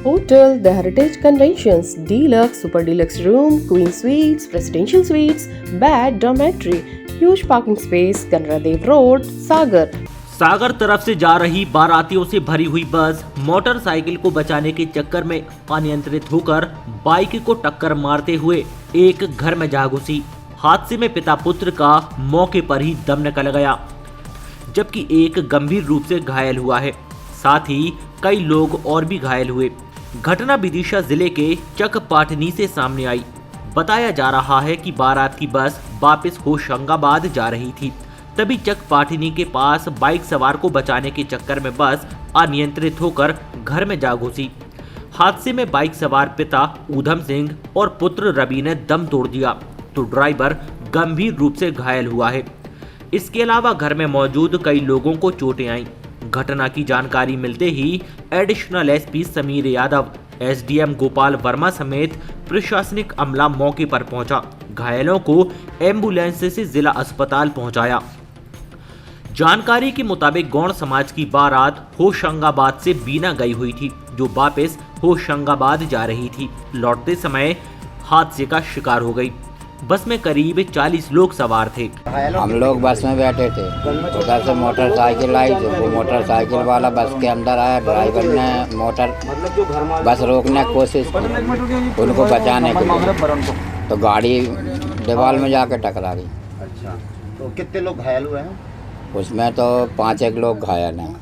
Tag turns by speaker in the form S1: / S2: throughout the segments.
S1: Hotel, The Heritage Conventions, Deluxe, Super Deluxe Room, Queen Suites, Presidential Suites, Bed, Dormitory, Huge Parking Space, Kanradev Road, Sagar.
S2: सागर तरफ से जा रही बारातियों से भरी हुई बस मोटरसाइकिल को बचाने के चक्कर में अनियंत्रित होकर बाइक को टक्कर मारते हुए एक घर में जा घुसी। हादसे में पिता पुत्र का मौके पर ही दम निकल गया, जबकि एक गंभीर रूप से घायल हुआ है। साथ ही कई लोग और भी घायल हुए। घटना विदिशा जिले के चकपाटनी से सामने आई। बताया जा रहा है कि बारात की बस वापस होशंगाबाद जा रही थी, तभी चकपाटनी के पास बाइक सवार को बचाने के चक्कर में बस अनियंत्रित होकर घर में जा घुसी। हादसे में बाइक सवार पिता ऊधम सिंह और पुत्र रवि ने दम तोड़ दिया, तो ड्राइवर गंभीर रूप से घायल हुआ है। इसके अलावा घर में मौजूद कई लोगों को चोटें आईं। घटना की जानकारी मिलते ही additional SP Sameer Yadav, SDM Gopal Verma समेत प्रशासनिक अमला मौके पर पहुंचा। घायलों को एम्बुलेंस से जिला अस्पताल पहुंचाया। जानकारी के मुताबिक गौड़ समाज की बारात होशंगाबाद से बीना गई हुई थी, जो वापस होशंगाबाद जा रही थी। लौटते समय हादसे का शिकार हो गई। बस में करीब 40 लोग सवार थे।
S3: हम लोग बस में बैठे थे, उधर से मोटरसाइकिल आई, तो वो मोटरसाइकिल वाला बस के अंदर आया। ड्राइवर ने बस रोकने की कोशिश की उनको बचाने के लिए, तो गाड़ी दीवार में जाकर टकरा गई।
S4: अच्छा, तो कितने लोग घायल हुए हैं?
S3: उसमें तो 5-1 लोग घायल हैं।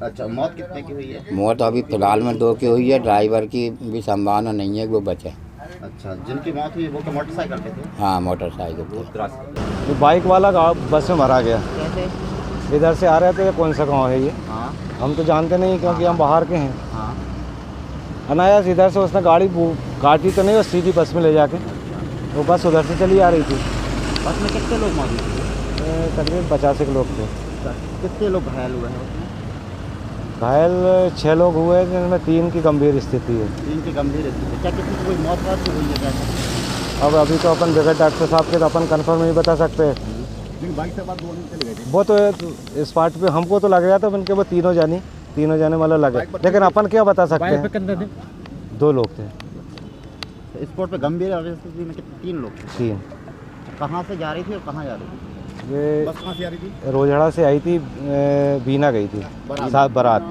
S4: अच्छा, मौत कितने की हुई है?
S3: मौत अभी फिलहाल में 2 की हुई है। ड्राइवर की भी संभावना नहीं है कि वो बचे।
S4: अच्छा, जिनकी मौत हुई वो क्या मोटरसाइकिल पे थे?
S3: हाँ, मोटरसाइकिल पे।
S5: बाइक वाला बस में मारा गया।
S4: कैसे?
S5: इधर से आ रहे थे। कौन सा गांव है ये?
S4: हाँ
S5: हम तो जानते नहीं, क्योंकि हम बाहर के हैं।
S4: हाँ।
S5: अनायास इधर से उसने गाड़ी काटी तो नहीं, और सीधी बस में ले जाके वो बस उधर से चली आ रही थी।
S4: बस में कितने लोग मौजूद थे?
S5: तकरीबन 50 लोग थे।
S4: कितने लोग घायल हुए हैं उसमें?
S5: घायल 6 लोग हुए हैं, जिनमें 3 की गंभीर स्थिति है।
S4: 3 की गंभीर स्थिति। क्या किसी की कोई मौत वात हुई है क्या?
S5: अब अभी तो अपन बगैर डॉक्टर साहब के तो अपन कंफर्म नहीं बता सकते।
S4: लेकिन बाइक से बात 2 दिन चले गए थे।
S5: वो तो स्पॉट पे हमको तो लग रहा था, उनके वो तीनों जाने मतलब लगे, लेकिन अपन क्या बता सकते हैं। 2 लोग थे।
S4: स्पॉट पे गंभीर स्थिति में कितने? 3 लोग थे।
S5: 3।
S4: कहाँ से जा रही थी और कहाँ जा रही थी?
S5: ये
S4: बस कहाँ से आ रही थी?
S5: रोजड़ा से आई थी, बीना गई थी साथ बारात,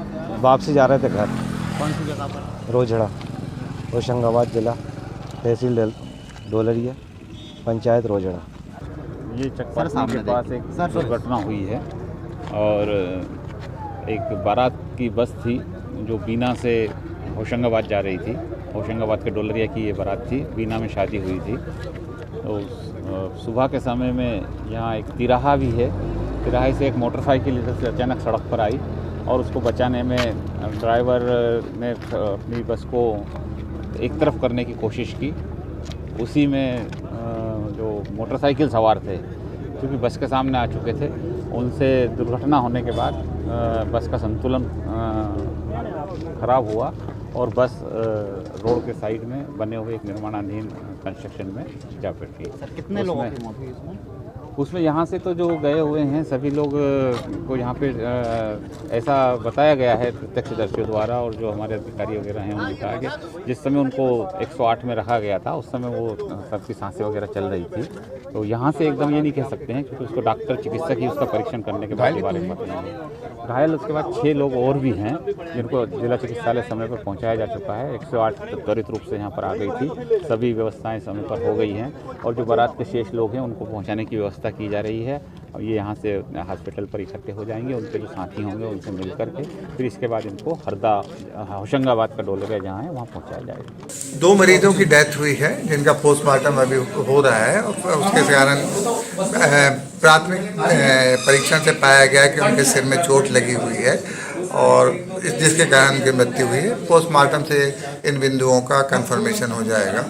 S5: वापसी जा रहे थे घर।
S4: कौन सी जगह पर?
S5: रोजड़ा, होशंगाबाद जिला, तहसील डोलरिया, पंचायत रोजड़ा।
S6: ये चकपाटनी के पास एक दुर्घटना हुई है, और एक बारात की बस थी जो बीना से होशंगाबाद जा रही थी। होशंगाबाद के डोलरिया की ये बारात थी, बीना में शादी हुई थी। तो सुबह के समय में यहाँ एक तिराहा भी है। तिराहे से एक मोटरसाइकिल इधर से अचानक सड़क पर आई, और उसको बचाने में ड्राइवर ने अपनी बस को एक तरफ करने की कोशिश की। उसी में जो मोटरसाइकिल सवार थे, क्योंकि बस के सामने आ चुके थे, उनसे दुर्घटना होने के बाद बस का संतुलन खराब हुआ, और बस रोड के साइड में बने हुए एक निर्माणाधीन कंस्ट्रक्शन में जा पड़ी।
S4: सर, कितने लोगों की मौत हुई इसमें?
S6: उसमें यहाँ से तो जो गए हुए हैं सभी लोग को यहाँ पे ऐसा बताया गया है प्रत्यक्षदर्शियों द्वारा, और जो हमारे अधिकारी वगैरह हैं उन्होंने कहा कि जिस समय उनको 108 में रखा गया था, उस समय वो सबकी सांसें वगैरह चल रही थी। तो यहाँ से एकदम ये नहीं कह सकते हैं, क्योंकि उसको डॉक्टर चिकित्सक ही उसका परीक्षण करने के बाद बारे में बताएंगे। घायल उसके बाद 6 लोग और भी हैं, जिनको जिला चिकित्सालय समय पर पहुँचाया जा चुका है। 108 त्वरित रूप से यहाँ पर आ गई थी, सभी व्यवस्थाएँ समय पर हो गई हैं, और जो बारात के शेष लोग हैं उनको पहुँचाने की व्यवस्था की जा रही है। और ये यहाँ से हॉस्पिटल पर इकट्ठे हो जाएंगे, उनके जो साथी होंगे उनसे मिल करके फिर इसके बाद इनको हरदा होशंगाबाद का डोलरिया जहाँ है वहाँ पहुँचाया जाएगा।
S7: 2 मरीजों की डेथ हुई है, जिनका पोस्टमार्टम अभी हो रहा है। उसके कारण प्राथमिक परीक्षण से पाया गया कि उनके सिर में चोट लगी हुई है, और जिसके कारण उनकी मृत्यु हुई है। पोस्टमार्टम से इन बिंदुओं का कंफर्मेशन हो जाएगा।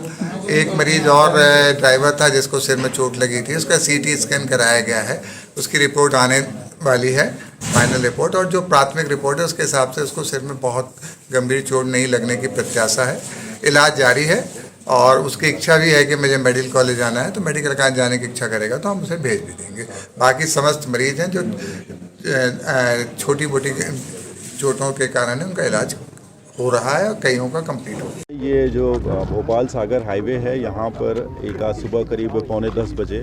S7: एक मरीज और ड्राइवर था जिसको सिर में चोट लगी थी, उसका CT स्कैन कराया गया है, उसकी रिपोर्ट आने वाली है, फाइनल रिपोर्ट। और जो प्राथमिक रिपोर्ट है उसके हिसाब से उसको सिर में बहुत गंभीर चोट नहीं लगने की प्रत्याशा है। इलाज जारी है, और उसकी इच्छा भी है कि मुझे मेडिकल कॉलेज जाना है, तो मेडिकल कॉलेज जाने की इच्छा करेगा तो हम उसे भेज भी देंगे। बाकी समस्त मरीज हैं जो छोटी मोटी चोटों के कारण उनका इलाज हो रहा है और कईयों का कंप्लीट हो रहा है।
S8: ये जो भोपाल सागर हाईवे है, यहाँ पर एक आज सुबह करीब 9:45 बजे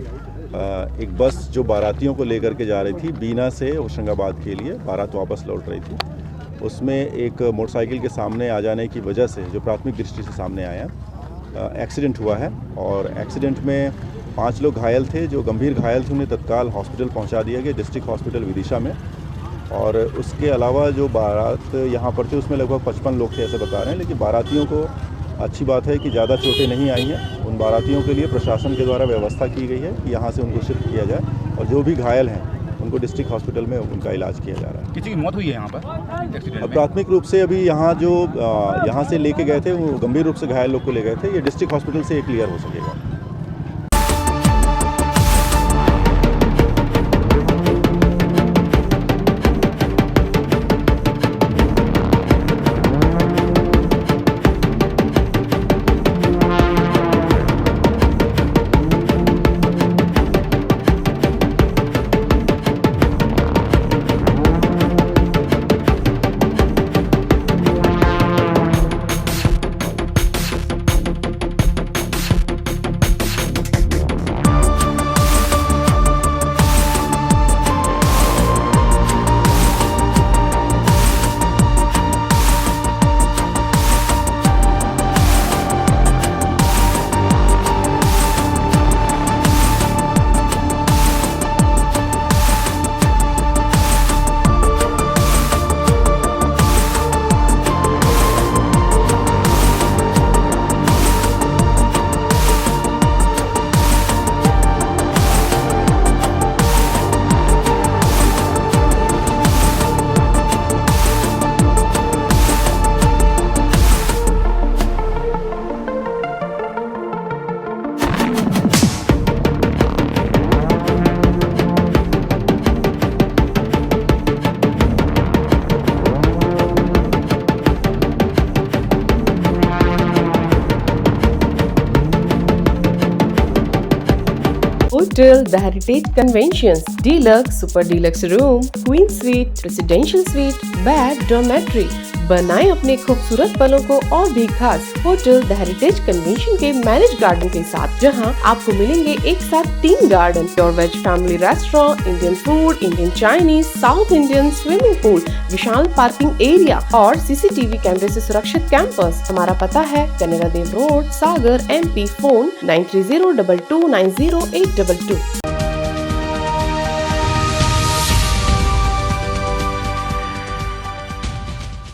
S8: एक बस जो बारातियों को लेकर के जा रही थी बीना से होशंगाबाद के लिए, बारात वापस लौट रही थी, उसमें एक मोटरसाइकिल के सामने आ जाने की वजह से, जो प्राथमिक दृष्टि से सामने आया, एक्सीडेंट हुआ है। और एक्सीडेंट में 5 लोग घायल थे। जो गंभीर घायल थे उन्हें तत्काल हॉस्पिटल पहुंचा दिया गया, डिस्ट्रिक्ट हॉस्पिटल विदिशा में। और उसके अलावा जो बारात यहाँ पर थे उसमें लगभग 55 लोग थे ऐसे बता रहे हैं, लेकिन बारातियों को अच्छी बात है कि ज़्यादा चोटें नहीं आई हैं। उन बारातियों के लिए प्रशासन के द्वारा व्यवस्था की गई है कि यहाँ से उनको शिफ्ट किया जाए, और जो भी घायल हैं उनको डिस्ट्रिक्ट हॉस्पिटल में उनका इलाज किया जा रहा है।
S6: किसी की मौत हुई है यहाँ पर एक्सीडेंट में?
S8: प्राथमिक रूप से अभी यहाँ जो यहाँ से लेके गए थे वो गंभीर रूप से घायल लोग को ले गए थे। ये डिस्ट्रिक्ट हॉस्पिटल से क्लियर हो सकेगा।
S1: Hotel The Heritage Conventions, Deluxe, Super Deluxe Room, Queen Suite, Presidential Suite, Bed, Dormitory। बनाएं अपने खूबसूरत पलों को और भी खास होटल द हेरिटेज कन्वेंशन के मैरिज गार्डन के साथ, जहां आपको मिलेंगे एक साथ 3 garden, pure veg family restaurant, Indian food, Indian Chinese, South Indian, swimming pool, विशाल पार्किंग एरिया और सीसीटीवी कैमरे से सुरक्षित कैंपस। हमारा पता है Kanera Dev road, Sagar, MP। Phone 9302290822।